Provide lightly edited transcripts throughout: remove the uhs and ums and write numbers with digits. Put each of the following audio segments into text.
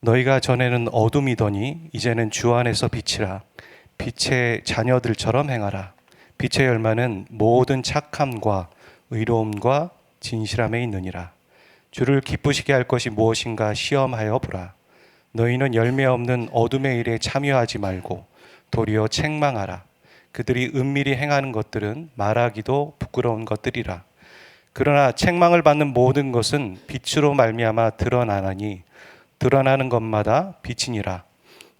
너희가 전에는 어둠이더니 이제는 주 안에서 빛이라. 빛의 자녀들처럼 행하라. 빛의 열매는 모든 착함과 의로움과 진실함에 있느니라. 주를 기쁘시게 할 것이 무엇인가 시험하여 보라. 너희는 열매 없는 어둠의 일에 참여하지 말고 도리어 책망하라. 그들이 은밀히 행하는 것들은 말하기도 부끄러운 것들이라. 그러나 책망을 받는 모든 것은 빛으로 말미암아 드러나나니 드러나는 것마다 빛이니라.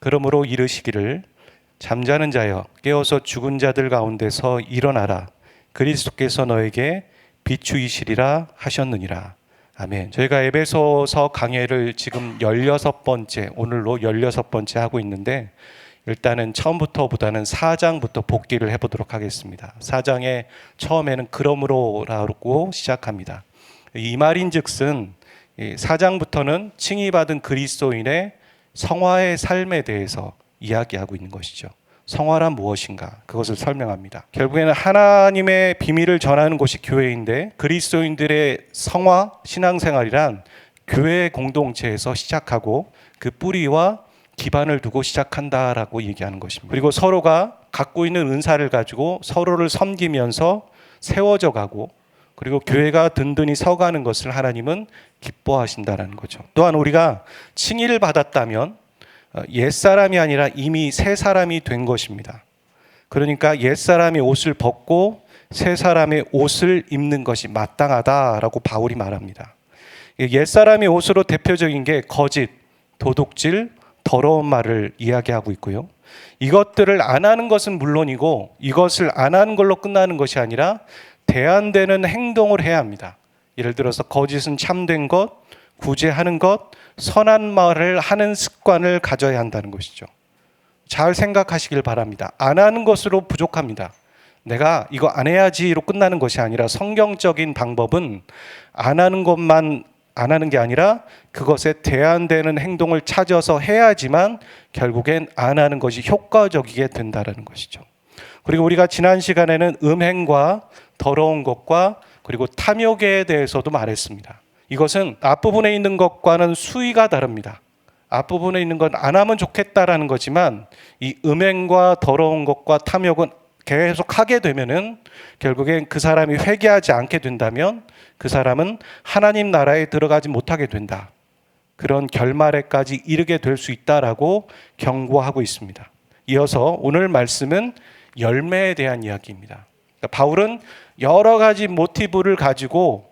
그러므로 이르시기를 잠자는 자여 깨어서 죽은 자들 가운데서 일어나라. 그리스도께서 너에게 비추이시리라 하셨느니라. 아멘. 저희가 에베소서 강해를 지금 16번째, 오늘로 16번째 하고 있는데 일단은 처음부터보다는 4장부터 복기를 해보도록 하겠습니다. 4장의 처음에는 그러므로라고 시작합니다. 이 말인즉슨 4장부터는 칭의받은 그리스도인의 성화의 삶에 대해서 이야기하고 있는 것이죠. 성화란 무엇인가? 그것을 설명합니다. 결국에는 하나님의 비밀을 전하는 곳이 교회인데 그리스도인들의 성화, 신앙생활이란 교회 공동체에서 시작하고 그 뿌리와 기반을 두고 시작한다라고 얘기하는 것입니다. 그리고 서로가 갖고 있는 은사를 가지고 서로를 섬기면서 세워져 가고 그리고 교회가 든든히 서가는 것을 하나님은 기뻐하신다라는 거죠. 또한 우리가 칭의를 받았다면 옛사람이 아니라 이미 새 사람이 된 것입니다. 그러니까 옛사람이 옷을 벗고 새 사람의 옷을 입는 것이 마땅하다라고 바울이 말합니다. 옛사람의 옷으로 대표적인 게 거짓, 도둑질, 더러운 말을 이야기하고 있고요. 이것들을 안 하는 것은 물론이고 이것을 안 하는 걸로 끝나는 것이 아니라 대안되는 행동을 해야 합니다. 예를 들어서 거짓은 참된 것, 구제하는 것, 선한 말을 하는 습관을 가져야 한다는 것이죠. 잘 생각하시길 바랍니다. 안 하는 것으로 부족합니다. 내가 이거 안 해야지로 끝나는 것이 아니라 성경적인 방법은 안 하는 것만 안 하는 게 아니라 그것에 대안되는 행동을 찾아서 해야지만 결국엔 안 하는 것이 효과적이게 된다는 것이죠. 그리고 우리가 지난 시간에는 음행과 더러운 것과 그리고 탐욕에 대해서도 말했습니다. 이것은 앞부분에 있는 것과는 수위가 다릅니다. 앞부분에 있는 건 안 하면 좋겠다라는 거지만 이 음행과 더러운 것과 탐욕은 계속 하게 되면은 결국엔 그 사람이 회개하지 않게 된다면 그 사람은 하나님 나라에 들어가지 못하게 된다. 그런 결말에까지 이르게 될 수 있다라고 경고하고 있습니다. 이어서 오늘 말씀은 열매에 대한 이야기입니다. 바울은 여러 가지 모티브를 가지고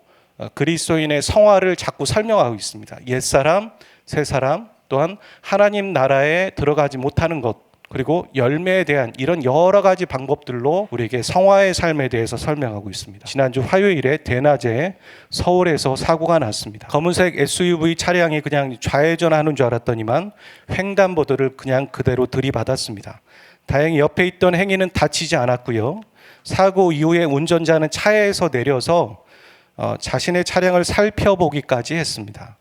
그리스도인의 성화를 자꾸 설명하고 있습니다. 옛사람, 새사람, 또한 하나님 나라에 들어가지 못하는 것, 그리고 열매에 대한 이런 여러 가지 방법들로 우리에게 성화의 삶에 대해서 설명하고 있습니다. 지난주 화요일에 대낮에 서울에서 사고가 났습니다. 검은색 SUV 차량이 그냥 좌회전하는 줄 알았더니만 횡단보도를 그냥 그대로 들이받았습니다. 다행히 옆에 있던 행인은 다치지 않았고요. 사고 이후에 운전자는 차에서 내려서 자신의 차량을 살펴보기까지 했습니다.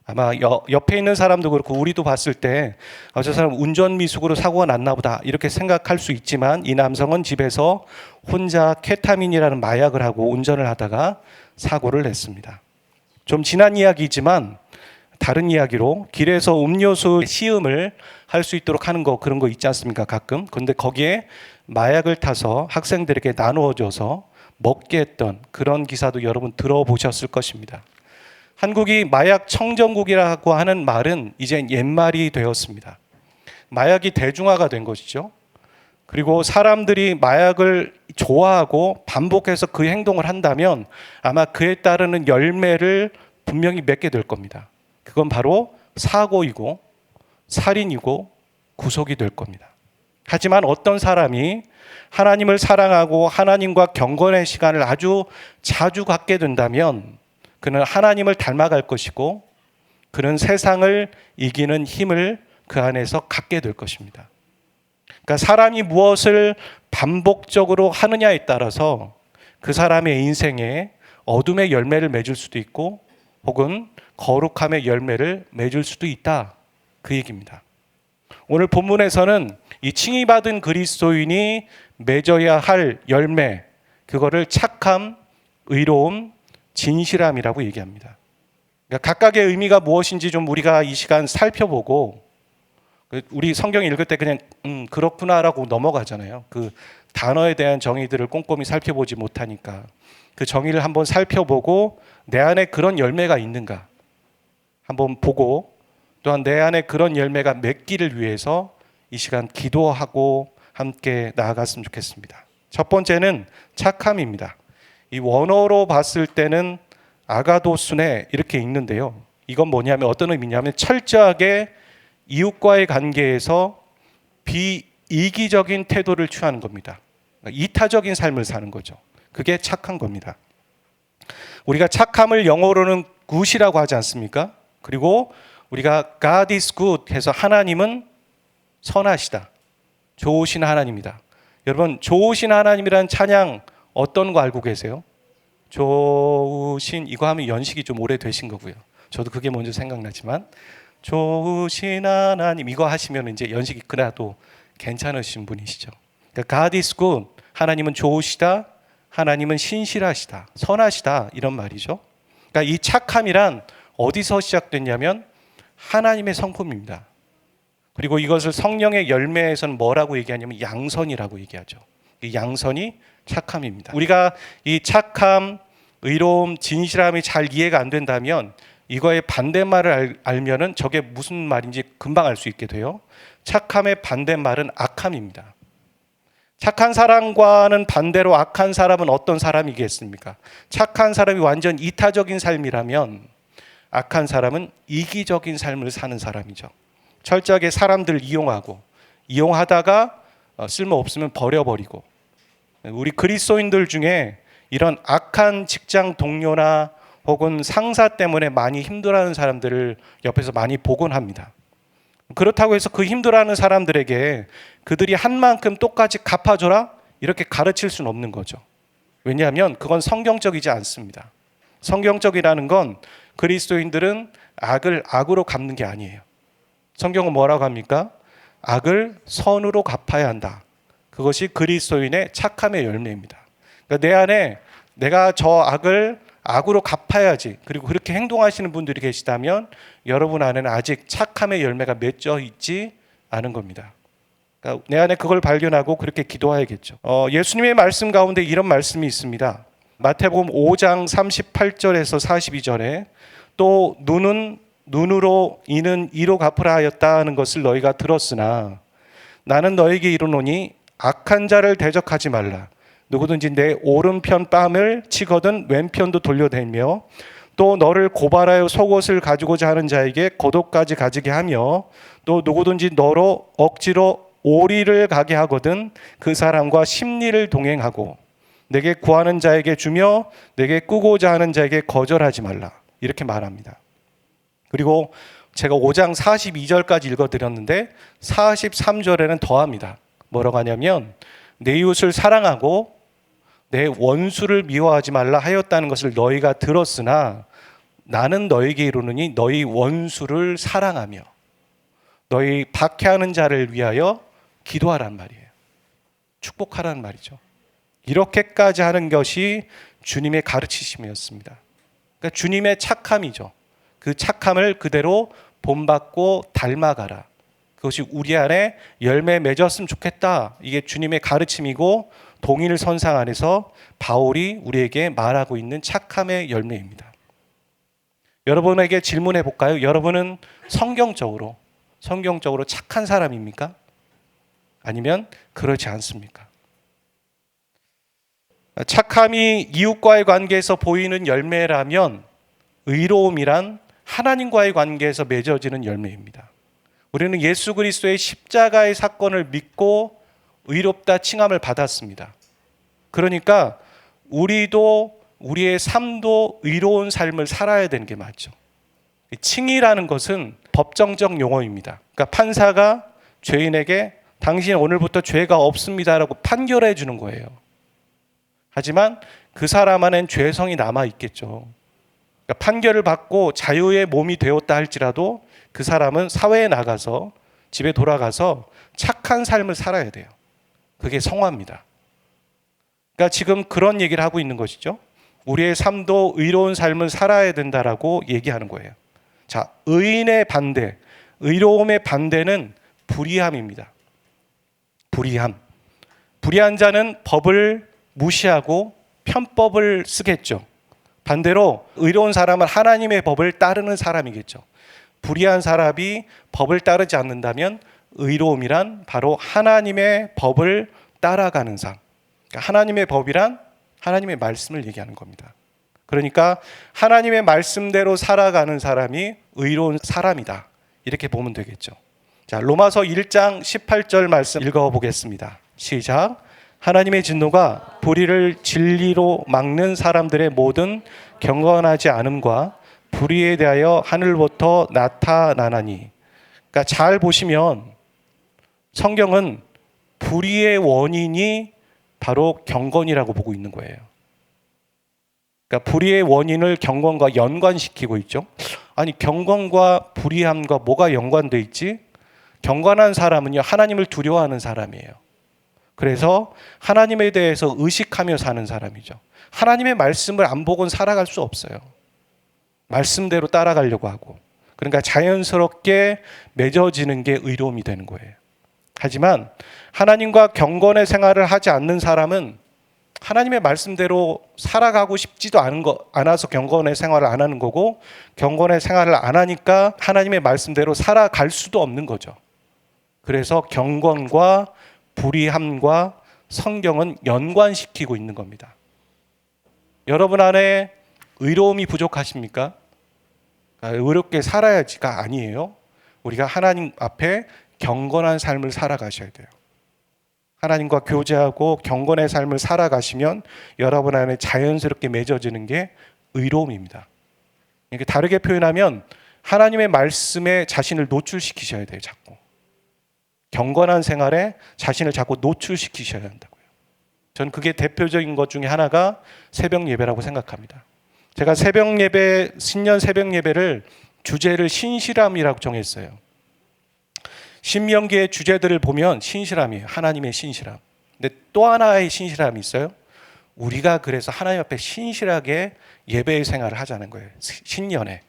아마 옆에 있는 사람도 그렇고 우리도 봤을 때 저 사람 운전 미숙으로 사고가 났나 보다 이렇게 생각할 수 있지만 이 남성은 집에서 혼자 케타민이라는 마약을 하고 운전을 하다가 사고를 냈습니다. 좀 지난 이야기지만 다른 이야기로 길에서 음료수 시음을 할 수 있도록 하는 거 그런 거 있지 않습니까? 가끔. 그런데 거기에 마약을 타서 학생들에게 나누어줘서 먹게 했던 그런 기사도 여러분 들어보셨을 것입니다. 한국이 마약 청정국이라고 하는 말은 이제 옛말이 되었습니다. 마약이 대중화가 된 것이죠. 그리고 사람들이 마약을 좋아하고 반복해서 그 행동을 한다면 아마 그에 따르는 열매를 분명히 맺게 될 겁니다. 그건 바로 사고이고 살인이고 구속이 될 겁니다. 하지만 어떤 사람이 하나님을 사랑하고 하나님과 경건의 시간을 아주 자주 갖게 된다면 그는 하나님을 닮아갈 것이고 그는 세상을 이기는 힘을 그 안에서 갖게 될 것입니다. 그러니까 사람이 무엇을 반복적으로 하느냐에 따라서 그 사람의 인생에 어둠의 열매를 맺을 수도 있고 혹은 거룩함의 열매를 맺을 수도 있다. 그 얘기입니다. 오늘 본문에서는 이 칭의받은 그리스도인이 맺어야 할 열매, 그거를 착함, 의로움, 진실함이라고 얘기합니다. 그러니까 각각의 의미가 무엇인지 좀 우리가 이 시간 살펴보고, 우리 성경 읽을 때 그냥 그렇구나라고 넘어가잖아요. 그 단어에 대한 정의들을 꼼꼼히 살펴보지 못하니까 그 정의를 한번 살펴보고 내 안에 그런 열매가 있는가 한번 보고, 또한 내 안에 그런 열매가 맺기를 위해서 이 시간 기도하고 함께 나아갔으면 좋겠습니다. 첫 번째는 착함입니다. 이 원어로 봤을 때는 아가도순에 이렇게 읽는데요. 이건 뭐냐면 어떤 의미냐면 철저하게 이웃과의 관계에서 비이기적인 태도를 취하는 겁니다. 이타적인 삶을 사는 거죠. 그게 착한 겁니다. 우리가 착함을 영어로는 good이라고 하지 않습니까? 그리고 우리가 God is good 해서 하나님은 선하시다. 좋으신 하나님이다. 여러분, 좋으신 하나님이라는 찬양 어떤 거 알고 계세요? 좋으신, 이거 하면 연식이 좀 오래되신 거고요. 저도 그게 먼저 생각나지만, 좋으신 하나님 이거 하시면 이제 연식이 그나도 괜찮으신 분이시죠. 그러니까 God is good, 하나님은 좋으시다, 하나님은 신실하시다, 선하시다, 이런 말이죠. 그러니까 이 착함이란 어디서 시작됐냐면 하나님의 성품입니다. 그리고 이것을 성령의 열매에서는 뭐라고 얘기하냐면 양선이라고 얘기하죠. 이 양선이 착함입니다. 우리가 이 착함, 의로움, 진실함이 잘 이해가 안 된다면 이거의 반대말을 알면은 저게 무슨 말인지 금방 알 수 있게 돼요. 착함의 반대말은 악함입니다. 착한 사람과는 반대로 악한 사람은 어떤 사람이겠습니까? 착한 사람이 완전 이타적인 삶이라면 악한 사람은 이기적인 삶을 사는 사람이죠. 철저하게 사람들 이용하고, 이용하다가 쓸모없으면 버려버리고. 우리 그리스도인들 중에 이런 악한 직장 동료나 혹은 상사 때문에 많이 힘들어하는 사람들을 옆에서 많이 보곤 합니다. 그렇다고 해서 그 힘들어하는 사람들에게 그들이 한 만큼 똑같이 갚아줘라 이렇게 가르칠 수는 없는 거죠. 왜냐하면 그건 성경적이지 않습니다. 성경적이라는 건 그리스도인들은 악을 악으로 갚는 게 아니에요. 성경은 뭐라고 합니까? 악을 선으로 갚아야 한다. 그것이 그리스도인의 착함의 열매입니다. 그러니까 내 안에 내가 저 악을 악으로 갚아야지, 그리고 그렇게 행동하시는 분들이 계시다면 여러분 안에는 아직 착함의 열매가 맺혀 있지 않은 겁니다. 그러니까 내 안에 그걸 발견하고 그렇게 기도해야겠죠. 예수님의 말씀 가운데 이런 말씀이 있습니다. 마태복음 5장 38절에서 42절에 또 눈은 눈으로 이는 이로 갚으라 하였다 하는 것을 너희가 들었으나 나는 너에게 이르노니 악한 자를 대적하지 말라. 누구든지 내 오른편 뺨을 치거든 왼편도 돌려대며 또 너를 고발하여 속옷을 가지고자 하는 자에게 겉옷까지 가지게 하며 또 누구든지 너로 억지로 오리를 가게 하거든 그 사람과 십리를 동행하고 내게 구하는 자에게 주며 내게 꾸고자 하는 자에게 거절하지 말라. 이렇게 말합니다. 그리고 제가 5장 42절까지 읽어드렸는데 43절에는 더합니다. 뭐라고 하냐면 내 이웃을 사랑하고 내 원수를 미워하지 말라 하였다는 것을 너희가 들었으나 나는 너에게 이르노니 너희 원수를 사랑하며 너희 박해하는 자를 위하여 기도하란 말이에요. 축복하라는 말이죠. 이렇게까지 하는 것이 주님의 가르치심이었습니다. 그러니까 주님의 착함이죠. 그 착함을 그대로 본받고 닮아가라. 그것이 우리 안에 열매 맺었으면 좋겠다. 이게 주님의 가르침이고 동일 선상 안에서 바울이 우리에게 말하고 있는 착함의 열매입니다. 여러분에게 질문해 볼까요? 여러분은 성경적으로 착한 사람입니까? 아니면 그렇지 않습니까? 착함이 이웃과의 관계에서 보이는 열매라면 의로움이란 하나님과의 관계에서 맺어지는 열매입니다. 우리는 예수 그리스도의 십자가의 사건을 믿고 의롭다 칭함을 받았습니다. 그러니까 우리도 우리의 삶도 의로운 삶을 살아야 되는 게 맞죠. 칭의라는 것은 법정적 용어입니다. 그러니까 판사가 죄인에게 당신 오늘부터 죄가 없습니다라고 판결해 주는 거예요. 하지만 그 사람 안엔 죄성이 남아 있겠죠. 그러니까 판결을 받고 자유의 몸이 되었다 할지라도 그 사람은 사회에 나가서 집에 돌아가서 착한 삶을 살아야 돼요. 그게 성화입니다. 그러니까 지금 그런 얘기를 하고 있는 것이죠. 우리의 삶도 의로운 삶을 살아야 된다라고 얘기하는 거예요. 자, 의인의 반대, 의로움의 반대는 불의함입니다. 불의함. 불의한 자는 법을 무시하고 편법을 쓰겠죠. 반대로 의로운 사람은 하나님의 법을 따르는 사람이겠죠. 불의한 사람이 법을 따르지 않는다면 의로움이란 바로 하나님의 법을 따라가는 삶. 그러니까 하나님의 법이란 하나님의 말씀을 얘기하는 겁니다. 그러니까 하나님의 말씀대로 살아가는 사람이 의로운 사람이다. 이렇게 보면 되겠죠. 자, 로마서 1장 18절 말씀 읽어보겠습니다. 시작. 하나님의 진노가 불의를 진리로 막는 사람들의 모든 경건하지 않음과 불의에 대하여 하늘부터 나타나나니. 그러니까 잘 보시면 성경은 불의의 원인이 바로 경건이라고 보고 있는 거예요. 그러니까 불의의 원인을 경건과 연관시키고 있죠. 아니, 경건과 불의함과 뭐가 연관돼 있지? 경건한 사람은요, 하나님을 두려워하는 사람이에요. 그래서 하나님에 대해서 의식하며 사는 사람이죠. 하나님의 말씀을 안 보고는 살아갈 수 없어요. 말씀대로 따라가려고 하고. 그러니까 자연스럽게 맺어지는 게 의로움이 되는 거예요. 하지만 하나님과 경건의 생활을 하지 않는 사람은 하나님의 말씀대로 살아가고 싶지도 않아서 경건의 생활을 안 하는 거고, 경건의 생활을 안 하니까 하나님의 말씀대로 살아갈 수도 없는 거죠. 그래서 경건과 불의함과 성경은 연관시키고 있는 겁니다. 여러분 안에 의로움이 부족하십니까? 의롭게 살아야지가 아니에요. 우리가 하나님 앞에 경건한 삶을 살아가셔야 돼요. 하나님과 교제하고 경건의 삶을 살아가시면 여러분 안에 자연스럽게 맺어지는 게 의로움입니다. 이렇게 다르게 표현하면 하나님의 말씀에 자신을 노출시키셔야 돼요. 자꾸 경건한 생활에 자신을 자꾸 노출시키셔야 한다고요. 전 그게 대표적인 것 중에 하나가 새벽 예배라고 생각합니다. 제가 새벽 예배, 신년 새벽 예배를 주제를 신실함이라고 정했어요. 신명기의 주제들을 보면 신실함이에요. 하나님의 신실함. 근데 또 하나의 신실함이 있어요. 우리가 그래서 하나님 앞에 신실하게 예배의 생활을 하자는 거예요. 신년에.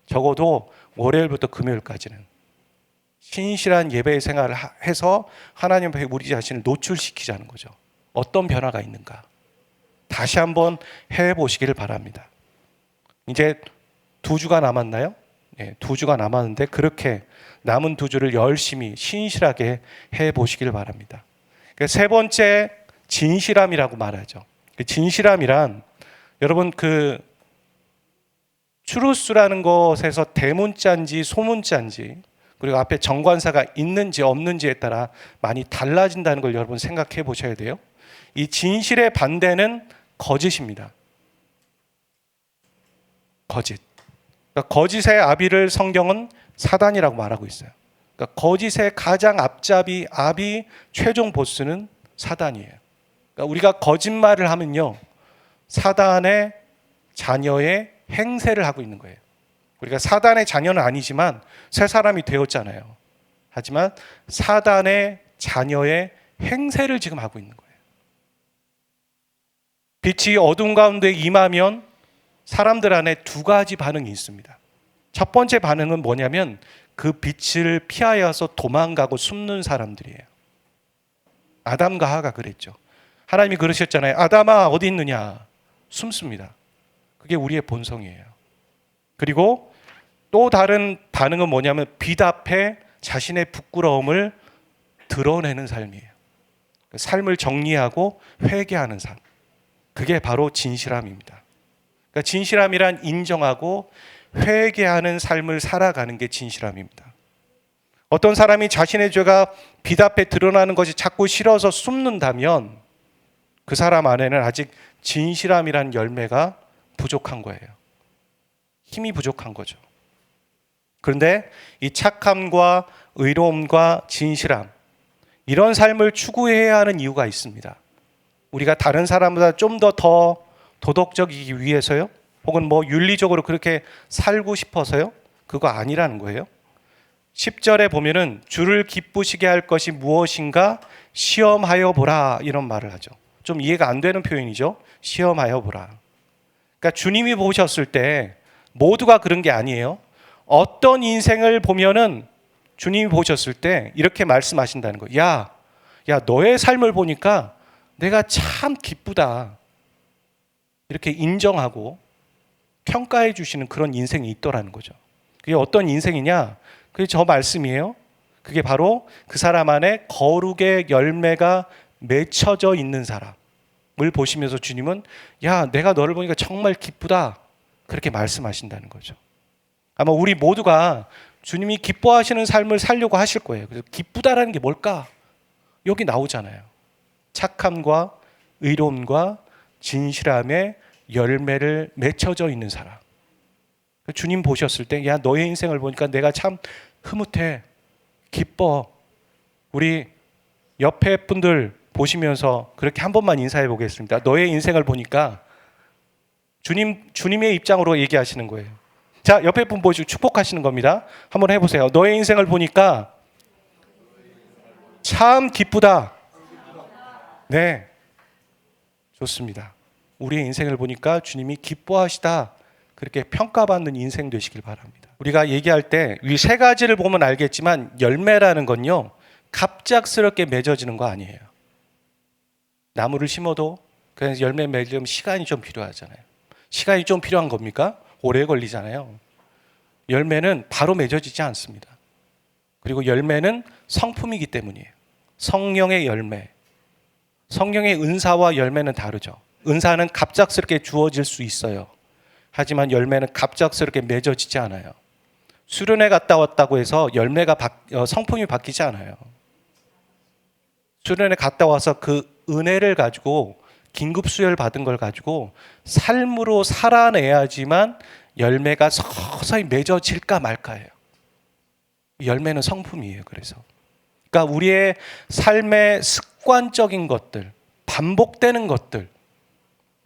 적어도 월요일부터 금요일까지는 신실한 예배의 생활을 해서 하나님 앞에 우리 자신을 노출시키자는 거죠. 어떤 변화가 있는가. 다시 한번 해보시기를 바랍니다. 이제 2주가 남았나요? 네, 2주가 남았는데 그렇게 남은 2주를 열심히 신실하게 해보시길 바랍니다. 세 번째, 진실함이라고 말하죠. 진실함이란 여러분 추루스라는 것에서 대문자인지 소문자인지 그리고 앞에 정관사가 있는지 없는지에 따라 많이 달라진다는 걸 여러분 생각해 보셔야 돼요. 이 진실의 반대는 거짓입니다. 거짓. 그러니까 거짓의 아비를 성경은 사단이라고 말하고 있어요. 그러니까 거짓의 가장 앞이 최종 보스는 사단이에요. 그러니까 우리가 거짓말을 하면요, 사단의 자녀의 행세를 하고 있는 거예요. 우리가 사단의 자녀는 아니지만 새 사람이 되었잖아요. 하지만 사단의 자녀의 행세를 지금 하고 있는 거예요. 빛이 어둠 가운데 임하면 사람들 안에 2가지 반응이 있습니다. 첫 번째 반응은 뭐냐면 그 빛을 피하여서 도망가고 숨는 사람들이에요. 아담과 하가 그랬죠. 하나님이 그러셨잖아요. 아담아 어디 있느냐? 숨습니다. 그게 우리의 본성이에요. 그리고 또 다른 반응은 뭐냐면 빛 앞에 자신의 부끄러움을 드러내는 삶이에요. 삶을 정리하고 회개하는 삶. 그게 바로 진실함입니다. 그러니까 진실함이란 인정하고 회개하는 삶을 살아가는 게 진실함입니다. 어떤 사람이 자신의 죄가 빛 앞에 드러나는 것이 자꾸 싫어서 숨는다면 그 사람 안에는 아직 진실함이란 열매가 부족한 거예요. 힘이 부족한 거죠. 그런데 이 착함과 의로움과 진실함, 이런 삶을 추구해야 하는 이유가 있습니다. 우리가 다른 사람보다 좀 더 도덕적이기 위해서요? 혹은 윤리적으로 그렇게 살고 싶어서요? 그거 아니라는 거예요. 10절에 보면은 주를 기쁘시게 할 것이 무엇인가 시험하여 보라, 이런 말을 하죠. 좀 이해가 안 되는 표현이죠. 시험하여 보라. 그러니까 주님이 보셨을 때 모두가 그런 게 아니에요. 어떤 인생을 보면은 주님이 보셨을 때 이렇게 말씀하신다는 거예요. 야, 너의 삶을 보니까 내가 참 기쁘다. 이렇게 인정하고 평가해 주시는 그런 인생이 있더라는 거죠. 그게 어떤 인생이냐? 그게 저 말씀이에요. 그게 바로 그 사람 안에 거룩의 열매가 맺혀져 있는 사람을 보시면서 주님은 야, 내가 너를 보니까 정말 기쁘다. 그렇게 말씀하신다는 거죠. 아마 우리 모두가 주님이 기뻐하시는 삶을 살려고 하실 거예요. 그래서 기쁘다라는 게 뭘까? 여기 나오잖아요. 착함과 의로움과 진실함의 열매를 맺혀져 있는 사람. 주님 보셨을 때, 야, 너의 인생을 보니까 내가 참 흐뭇해, 기뻐. 우리 옆에 분들 보시면서 그렇게 한 번만 인사해 보겠습니다. 너의 인생을 보니까 주님의 입장으로 얘기하시는 거예요. 자, 옆에 분 보시고 축복하시는 겁니다. 한번 해보세요. 너의 인생을 보니까 참 기쁘다. 네, 좋습니다. 우리의 인생을 보니까 주님이 기뻐하시다. 그렇게 평가받는 인생 되시길 바랍니다. 우리가 얘기할 때 이 세 가지를 보면 알겠지만 열매라는 건요, 갑작스럽게 맺어지는 거 아니에요. 나무를 심어도 그냥 열매 맺으려면 시간이 좀 필요하잖아요. 시간이 좀 필요한 겁니까? 오래 걸리잖아요. 열매는 바로 맺어지지 않습니다. 그리고 열매는 성품이기 때문이에요. 성령의 열매. 성령의 은사와 열매는 다르죠. 은사는 갑작스럽게 주어질 수 있어요. 하지만 열매는 갑작스럽게 맺어지지 않아요. 수련회 갔다 왔다고 해서 열매가 성품이 바뀌지 않아요. 수련회 갔다 와서 그 은혜를 가지고 긴급 수혈 받은 걸 가지고 삶으로 살아내야지만 열매가 서서히 맺어질까 말까예요. 열매는 성품이에요. 그러니까 우리의 삶의 습관적인 것들, 반복되는 것들,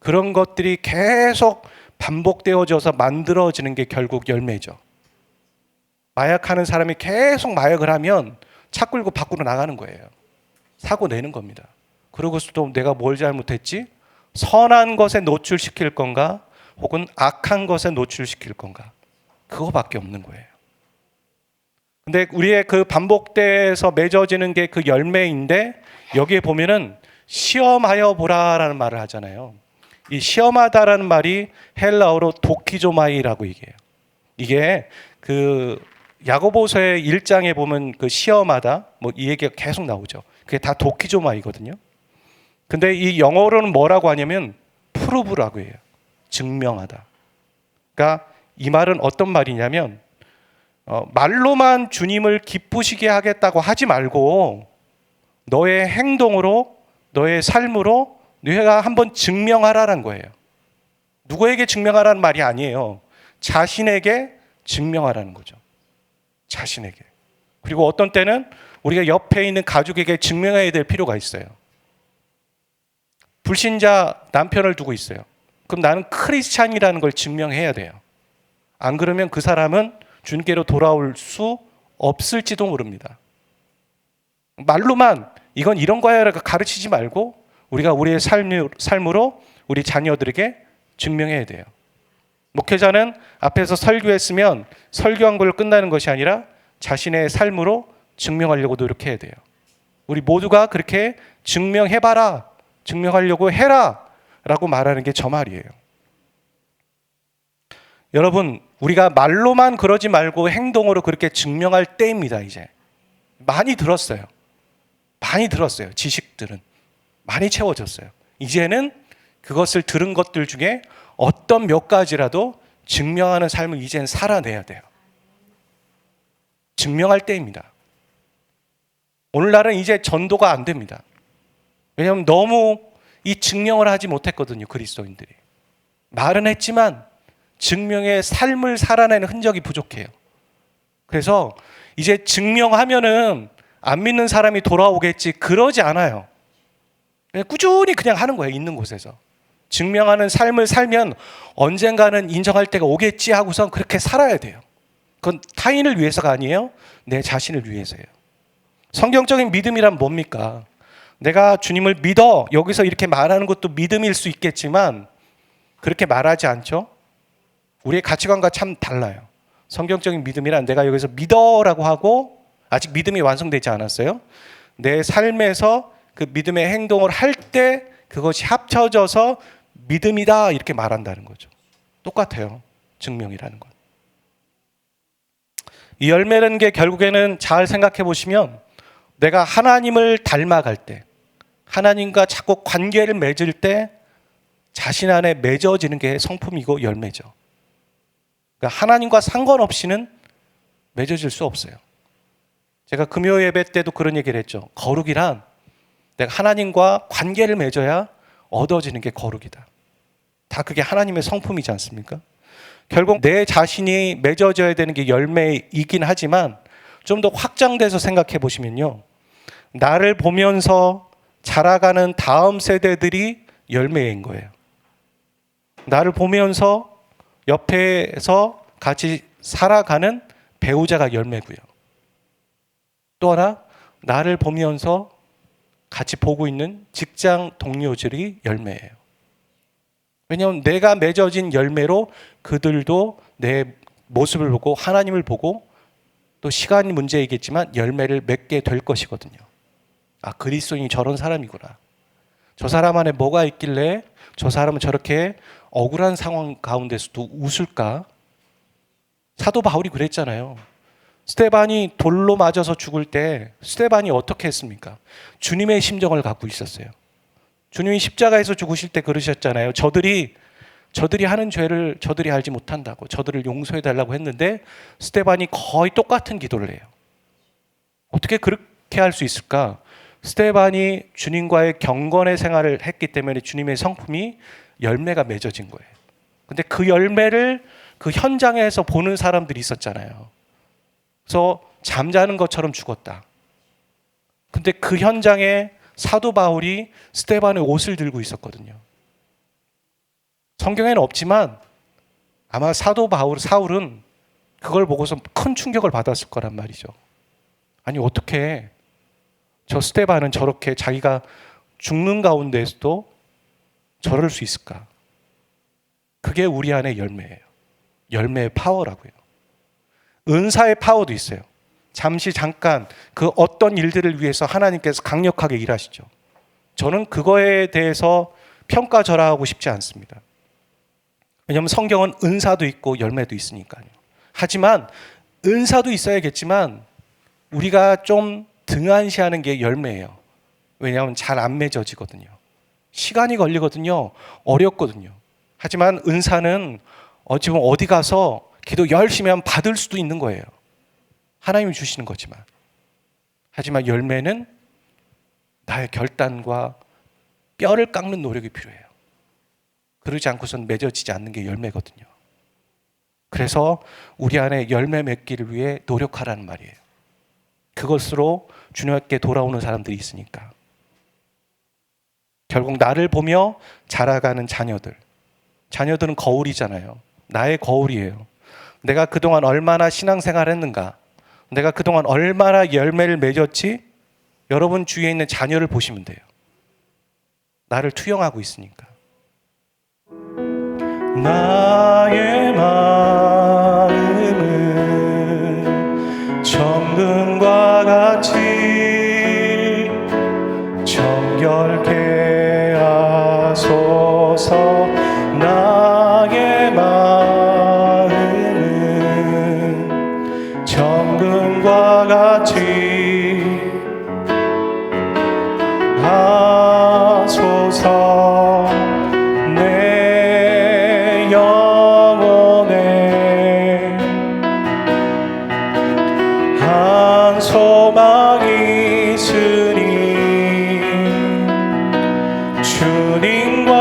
그런 것들이 계속 반복되어져서 만들어지는 게 결국 열매죠. 마약하는 사람이 계속 마약을 하면 차 끌고 밖으로 나가는 거예요. 사고 내는 겁니다. 그러고서도 내가 뭘 잘못했지? 선한 것에 노출시킬 건가? 혹은 악한 것에 노출시킬 건가? 그거밖에 없는 거예요. 근데 우리의 그 반복돼서 맺어지는 게 그 열매인데, 여기에 보면은 시험하여 보라라는 말을 하잖아요. 이 시험하다라는 말이 헬라어로 도키조마이라고 얘기해요. 이게 그 야고보서의 1장에 보면 그 시험하다, 뭐 이 얘기가 계속 나오죠. 그게 다 도키조마이거든요. 근데 이 영어로는 뭐라고 하냐면 프루브라고 해요. 증명하다. 그러니까 이 말은 어떤 말이냐면 말로만 주님을 기쁘시게 하겠다고 하지 말고 너의 행동으로, 너의 삶으로 내가 한번 증명하라는 거예요. 누구에게 증명하라는 말이 아니에요. 자신에게 증명하라는 거죠. 자신에게. 그리고 어떤 때는 우리가 옆에 있는 가족에게 증명해야 될 필요가 있어요. 불신자 남편을 두고 있어요. 그럼 나는 크리스찬이라는 걸 증명해야 돼요. 안 그러면 그 사람은 주님께로 돌아올 수 없을지도 모릅니다. 말로만 이건 이런 거야라고 가르치지 말고 우리가 우리의 삶으로 우리 자녀들에게 증명해야 돼요. 목회자는 앞에서 설교했으면 설교한 걸로 끝나는 것이 아니라 자신의 삶으로 증명하려고 노력해야 돼요. 우리 모두가 그렇게 증명해봐라, 증명하려고 해라 라고 말하는 게 저 말이에요. 여러분, 우리가 말로만 그러지 말고 행동으로 그렇게 증명할 때입니다. 이제 많이 들었어요. 지식들은 많이 채워졌어요. 이제는 그것을 들은 것들 중에 어떤 몇 가지라도 증명하는 삶을 이제는 살아내야 돼요. 증명할 때입니다. 오늘날은 이제 전도가 안 됩니다. 왜냐하면 너무 이 증명을 하지 못했거든요. 그리스도인들이. 말은 했지만 증명의 삶을 살아내는 흔적이 부족해요. 그래서 이제 증명하면은 안 믿는 사람이 돌아오겠지, 그러지 않아요. 꾸준히 그냥 하는 거예요. 있는 곳에서. 증명하는 삶을 살면 언젠가는 인정할 때가 오겠지 하고선 그렇게 살아야 돼요. 그건 타인을 위해서가 아니에요. 내 자신을 위해서예요. 성경적인 믿음이란 뭡니까? 내가 주님을 믿어. 여기서 이렇게 말하는 것도 믿음일 수 있겠지만 그렇게 말하지 않죠? 우리의 가치관과 참 달라요. 성경적인 믿음이란 내가 여기서 믿어라고 하고 아직 믿음이 완성되지 않았어요. 내 삶에서 그 믿음의 행동을 할 때 그것이 합쳐져서 믿음이다 이렇게 말한다는 거죠. 똑같아요. 증명이라는 건. 이 열매라는 게 결국에는 잘 생각해 보시면 내가 하나님을 닮아갈 때, 하나님과 자꾸 관계를 맺을 때 자신 안에 맺어지는 게 성품이고 열매죠. 그러니까 하나님과 상관없이는 맺어질 수 없어요. 제가 금요 예배 때도 그런 얘기를 했죠. 거룩이란 내가 하나님과 관계를 맺어야 얻어지는 게 거룩이다. 다 그게 하나님의 성품이지 않습니까? 결국 내 자신이 맺어져야 되는 게 열매이긴 하지만 좀 더 확장돼서 생각해 보시면요. 나를 보면서 자라가는 다음 세대들이 열매인 거예요. 나를 보면서 옆에서 같이 살아가는 배우자가 열매고요. 또 하나, 나를 보면서 같이 보고 있는 직장 동료들이 열매예요. 왜냐하면 내가 맺어진 열매로 그들도 내 모습을 보고 하나님을 보고 또 시간이 문제이겠지만 열매를 맺게 될 것이거든요. 아, 그리스도인이 저런 사람이구나. 저 사람 안에 뭐가 있길래 저 사람은 저렇게 억울한 상황 가운데서도 웃을까? 사도 바울이 그랬잖아요. 스데반이 돌로 맞아서 죽을 때 스데반이 어떻게 했습니까? 주님의 심정을 갖고 있었어요. 주님이 십자가에서 죽으실 때 그러셨잖아요. 저들이 하는 죄를 저들이 알지 못한다고, 저들을 용서해달라고 했는데 스데반이 거의 똑같은 기도를 해요. 어떻게 그렇게 할 수 있을까? 스데반이 주님과의 경건의 생활을 했기 때문에 주님의 성품이 열매가 맺어진 거예요. 근데 그 열매를 그 현장에서 보는 사람들이 있었잖아요. 그래서 잠자는 것처럼 죽었다. 근데 그 현장에 사도 바울이 스데반의 옷을 들고 있었거든요. 성경에는 없지만 아마 사도 사울은 그걸 보고서 큰 충격을 받았을 거란 말이죠. 아니, 어떻게 저 스데반은 저렇게 자기가 죽는 가운데에서도 저럴 수 있을까? 그게 우리 안의 열매예요. 열매의 파워라고요. 은사의 파워도 있어요. 잠깐 그 어떤 일들을 위해서 하나님께서 강력하게 일하시죠. 저는 그거에 대해서 평가절하하고 싶지 않습니다. 왜냐하면 성경은 은사도 있고 열매도 있으니까요. 하지만 은사도 있어야겠지만 우리가 좀 등한시하는 게 열매예요. 왜냐하면 잘 안 맺어지거든요. 시간이 걸리거든요. 어렵거든요. 하지만 은사는 어찌 보면 어디 가서 기도 열심히 하면 받을 수도 있는 거예요. 하나님이 주시는 거지만. 하지만 열매는 나의 결단과 뼈를 깎는 노력이 필요해요. 그러지 않고선 맺어지지 않는 게 열매거든요. 그래서 우리 안에 열매 맺기를 위해 노력하라는 말이에요. 그것으로 주님께 돌아오는 사람들이 있으니까. 결국 나를 보며 자라가는 자녀들은 거울이잖아요. 나의 거울이에요. 내가 그동안 얼마나 신앙생활을 했는가, 내가 그동안 얼마나 열매를 맺었지, 여러분 주위에 있는 자녀를 보시면 돼요. 나를 투영하고 있으니까. 나의 마음은 정금과 같이 정결케 하소서. 나의 마음은 정금과 같이 하소서. 내 영혼에 한 소망이 있으니 주님과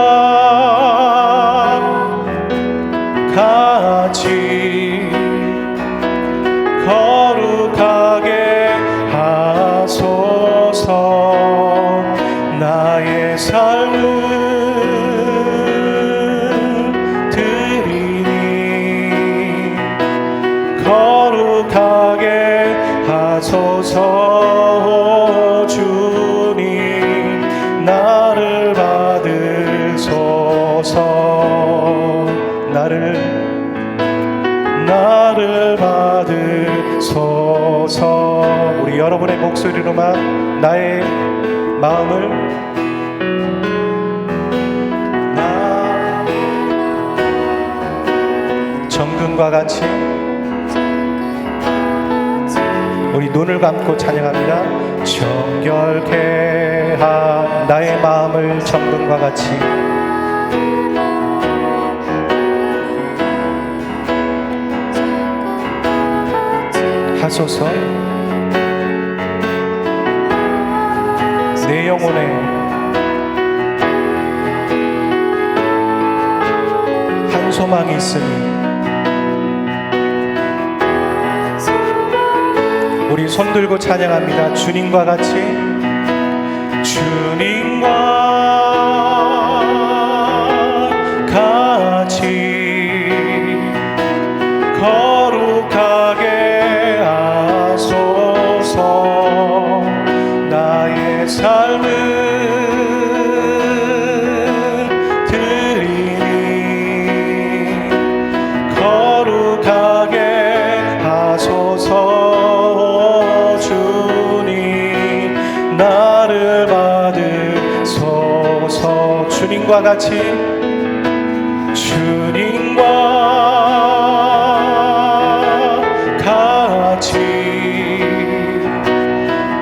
같이 거룩하게 하소서. 나의 삶을 드리니 거룩하게 하소서. 주님 나를 받으소서. 여러분의 목소리로만 나의 마음을 나 정금과 같이 우리 눈을 감고 찬양합니다. 정결케 한 나의 마음을 정금과 같이 하소서. 내 영혼에 한 소망이 있으니 우리 손들고 찬양합니다. 주님과 같이 주님과 같이 거룩하게 하소서. 나의 삶을 드리니 거룩하게 하소서. 주님 나를 받으소서. 주님과 같이 주님과 같이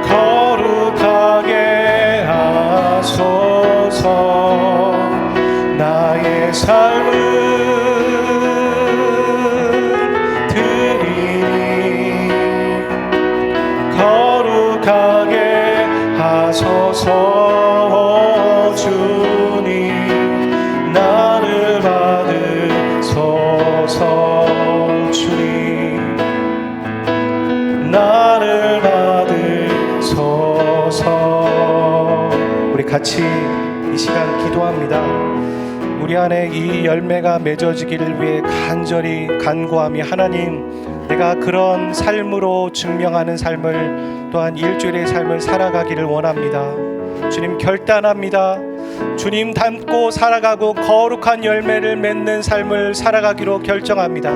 거룩하게 하소서. 나의 삶을 드리니 거룩하게 하소서. 주님 나를 받으소서. 주님 나를 받으소서. 우리 같이 이 시간 기도합니다. 우리 안에 이 열매가 맺어지기를 위해 간절히 간구하며 하나님, 내가 그런 삶으로 증명하는 삶을 또한 일주일의 삶을 살아가기를 원합니다. 주님 결단합니다. 주님 닮고 살아가고 거룩한 열매를 맺는 삶을 살아가기로 결정합니다.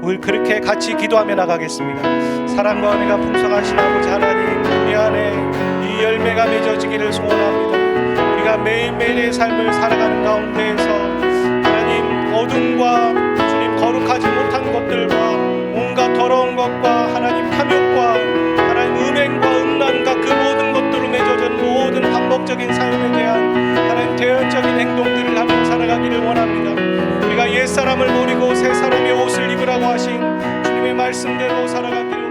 우리 그렇게 같이 기도하며 나가겠습니다. 사랑과 은혜가 풍성하신 아버지 하나님, 우리 안에 이 열매가 맺어지기를 소원합니다. 우리가 매일매일의 삶을 살아가는 가운데에서 하나님 어둠과 주님 거룩하지 못한 것들과 온갖 더러운 것과 하나님 탐욕과 하나님 음행과 음란과 그 모든 것들로 맺어진 모든 반복적인 삶에 대한 하나님 대연적인 행동들을 하며 살아가기를 원합니다. 우리가 옛사람을 버리고 새 사람의 옷을 입으라고 하신 주님의 말씀대로 살아가기를